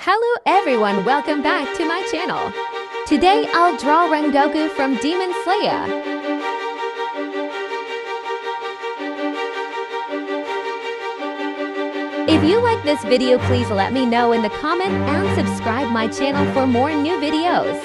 Hello everyone, welcome back to my channel. Today I'll draw Rengoku from Demon Slayer. If you like this video, please let me know in the comment and subscribe my channel for more new videos.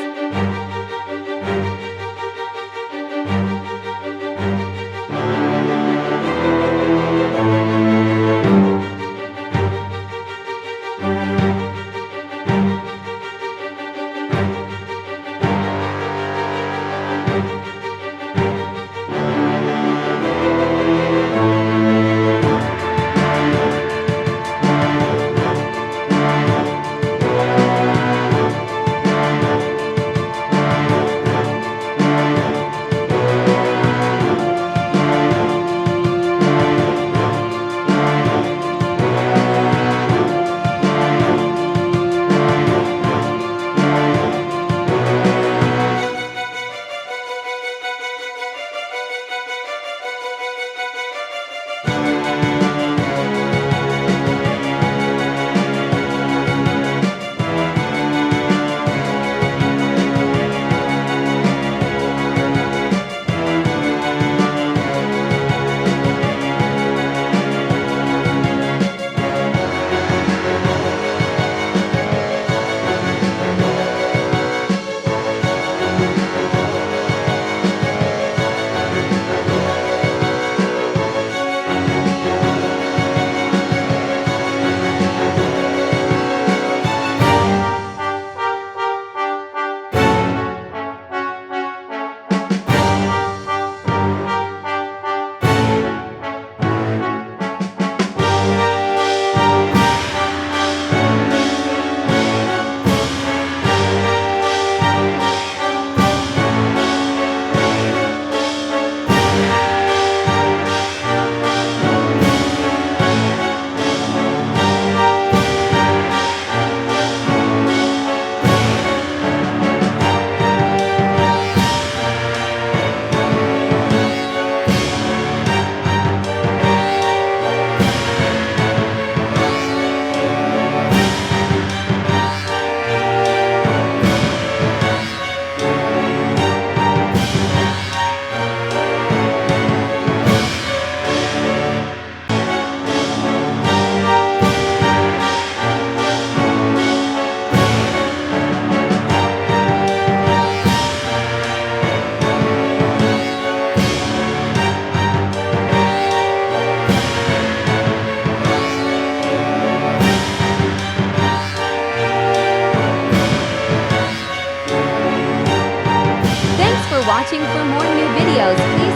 Watching for more new videos, please